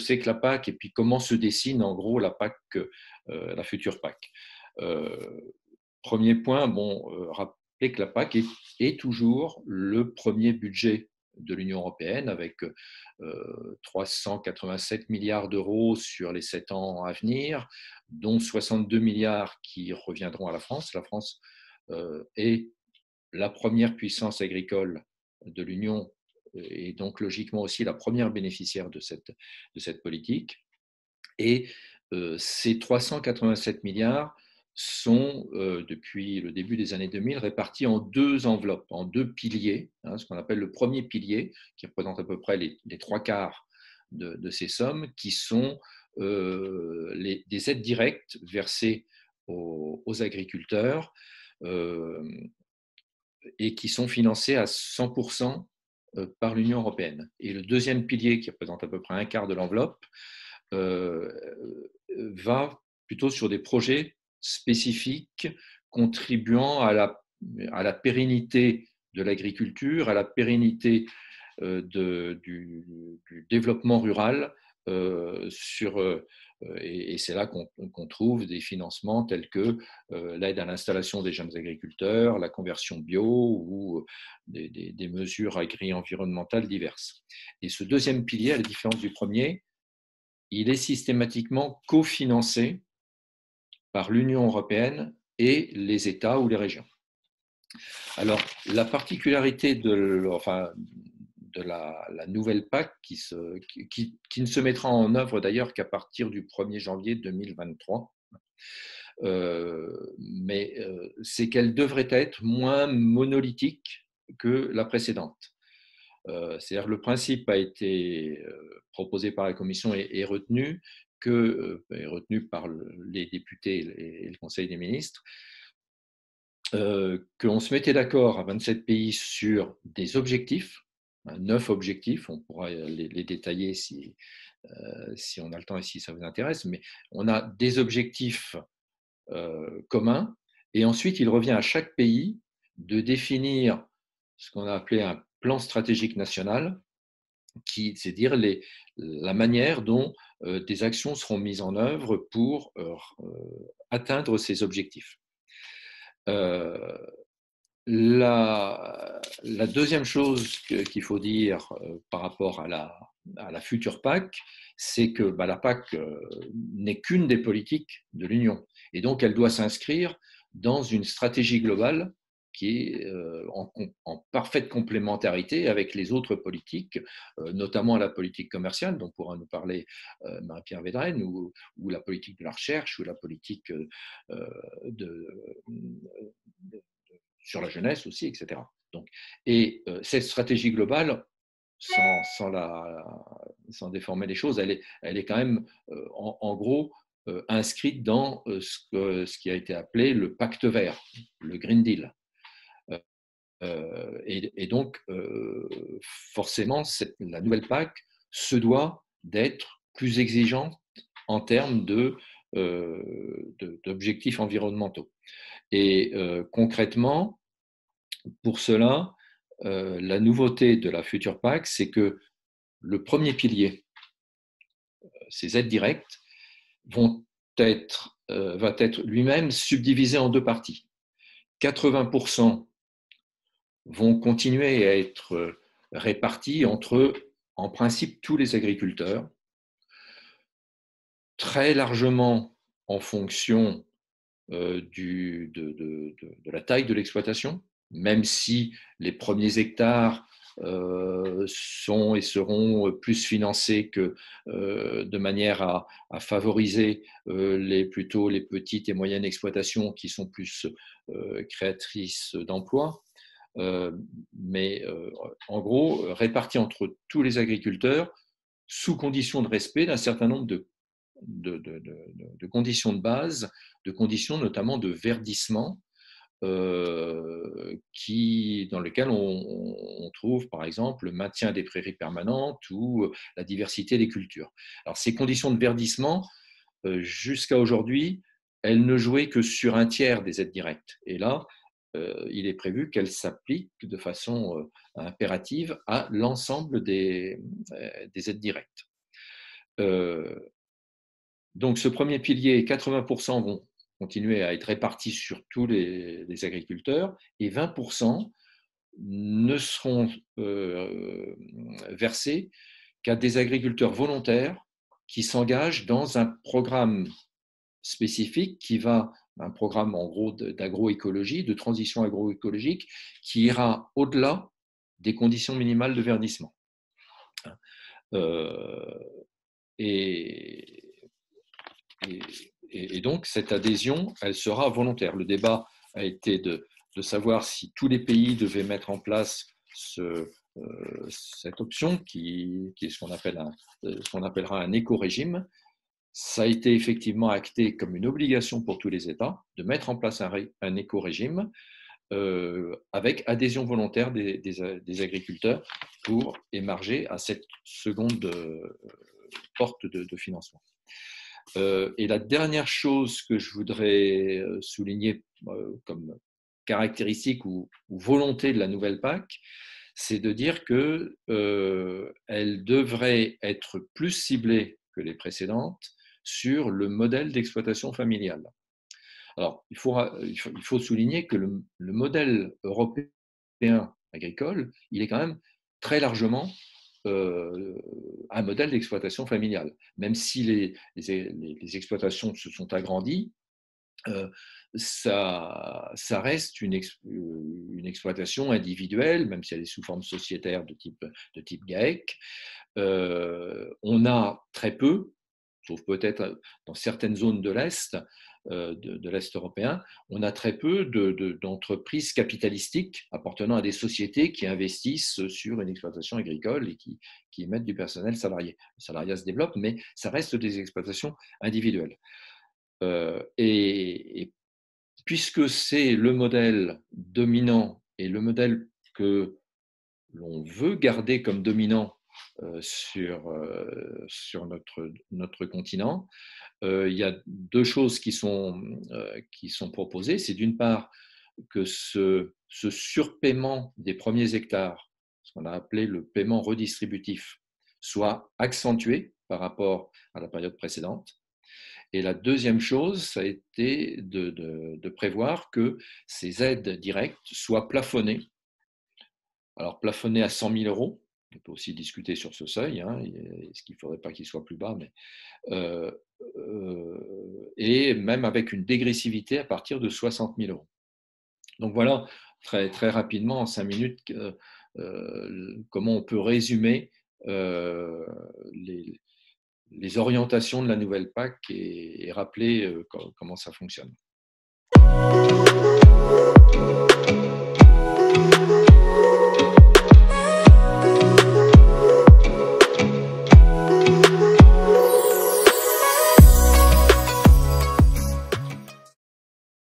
c'est que la PAC et puis comment se dessine en gros la PAC, la future PAC. Premier point, rappeler que la PAC est toujours le premier budget de l'Union européenne avec 387 milliards d'euros sur les 7 ans à venir, dont 62 milliards qui reviendront à la France. La France est la première puissance agricole de l'Union et donc logiquement aussi la première bénéficiaire de cette politique. Et ces 387 milliards sont, depuis le début des années 2000, répartis en deux enveloppes, en deux piliers, ce qu'on appelle le premier pilier, qui représente à peu près les trois quarts de ces sommes, qui sont des aides directes versées aux agriculteurs et qui sont financées à 100% par l'Union européenne. Et le deuxième pilier, qui représente à peu près un quart de l'enveloppe, va plutôt sur des projets spécifiques contribuant à la pérennité de l'agriculture, à la pérennité du développement rural et c'est là qu'on trouve des financements tels que l'aide à l'installation des jeunes agriculteurs, la conversion bio ou des mesures agri-environnementales diverses. Et ce deuxième pilier, à la différence du premier, il est systématiquement cofinancé par l'Union européenne et les États ou les régions. Alors, la particularité de la nouvelle PAC, qui ne se mettra en œuvre d'ailleurs qu'à partir du 1er janvier 2023, c'est qu'elle devrait être moins monolithique que la précédente. C'est-à-dire le principe a été proposé par la Commission et retenu par les députés et le Conseil des ministres, qu'on se mettait d'accord à 27 pays sur des objectifs, 9 objectifs, on pourra les détailler si on a le temps et si ça vous intéresse, mais on a des objectifs communs, et ensuite il revient à chaque pays de définir ce qu'on a appelé un plan stratégique national, c'est-à-dire la manière dont des actions seront mises en œuvre pour atteindre ces objectifs. La deuxième chose qu'il faut dire par rapport à la future PAC, c'est que la PAC n'est qu'une des politiques de l'Union. Et donc, elle doit s'inscrire dans une stratégie globale qui est en parfaite complémentarité avec les autres politiques, notamment la politique commerciale, dont pourra nous parler Marie-Pierre Védrenne, ou la politique de la recherche, ou la politique sur la jeunesse aussi, etc. Donc, et cette stratégie globale, sans déformer les choses, elle est quand même, en gros, inscrite dans ce qui a été appelé le pacte vert, le Green Deal. Et donc, forcément, la nouvelle PAC se doit d'être plus exigeante en termes d'objectifs environnementaux. Et concrètement, pour cela, la nouveauté de la future PAC, c'est que le premier pilier, ces aides directes, va être lui-même subdivisé en deux parties. 80% vont continuer à être répartis entre, en principe, tous les agriculteurs, très largement en fonction de la taille de l'exploitation, même si les premiers hectares sont et seront plus financés que de manière à favoriser plutôt les petites et moyennes exploitations qui sont plus créatrices d'emplois. Mais en gros, répartis entre tous les agriculteurs sous condition de respect d'un certain nombre de conditions de base, de conditions notamment de verdissement, dans lesquelles on trouve par exemple le maintien des prairies permanentes ou la diversité des cultures. Alors ces conditions de verdissement, jusqu'à aujourd'hui, elles ne jouaient que sur un tiers des aides directes. Et là, il est prévu qu'elles s'appliquent de façon impérative à l'ensemble des aides directes. Donc, ce premier pilier, 80% vont continuer à être répartis sur tous les agriculteurs et 20% ne seront versés qu'à des agriculteurs volontaires qui s'engagent dans un programme spécifique un programme en gros d'agroécologie, de transition agroécologique, qui ira au-delà des conditions minimales de verdissement. Et, et donc, cette adhésion, elle sera volontaire. Le débat a été de savoir si tous les pays devaient mettre en place cette option, qui est ce qu'on appellera un éco-régime. Ça a été effectivement acté comme une obligation pour tous les États de mettre en place un éco-régime avec adhésion volontaire des agriculteurs pour émarger à cette seconde porte de financement. Et la dernière chose que je voudrais souligner comme caractéristique ou volonté de la nouvelle PAC, c'est de dire qu'elle devrait être plus ciblée que les précédentes sur le modèle d'exploitation familiale. Alors, il faut souligner que le modèle européen agricole, il est quand même très largement un modèle d'exploitation familiale. Même si les exploitations se sont agrandies, ça reste une exploitation individuelle, même si elle est sous forme sociétaire de type GAEC. On a très peu, sauf peut-être dans certaines zones de l'Est, de l'Est européen, on a très peu d'entreprises capitalistiques appartenant à des sociétés qui investissent sur une exploitation agricole et qui émettent du personnel salarié. Le salariat se développe, mais ça reste des exploitations individuelles. Et puisque c'est le modèle dominant et le modèle que l'on veut garder comme dominant sur notre continent, il y a deux choses qui sont proposées. C'est d'une part que ce surpaiement des premiers hectares, ce qu'on a appelé le paiement redistributif, soit accentué par rapport à la période précédente. Et la deuxième chose, ça a été de prévoir que ces aides directes soient plafonnées. Alors, plafonnées à 100 000 euros, on peut aussi discuter sur ce seuil, est-ce qu'il ne faudrait pas qu'il soit plus bas, mais, et même avec une dégressivité à partir de 60 000 euros. Donc voilà, très, très rapidement, en 5 minutes, comment on peut résumer les orientations de la nouvelle PAC et rappeler comment ça fonctionne.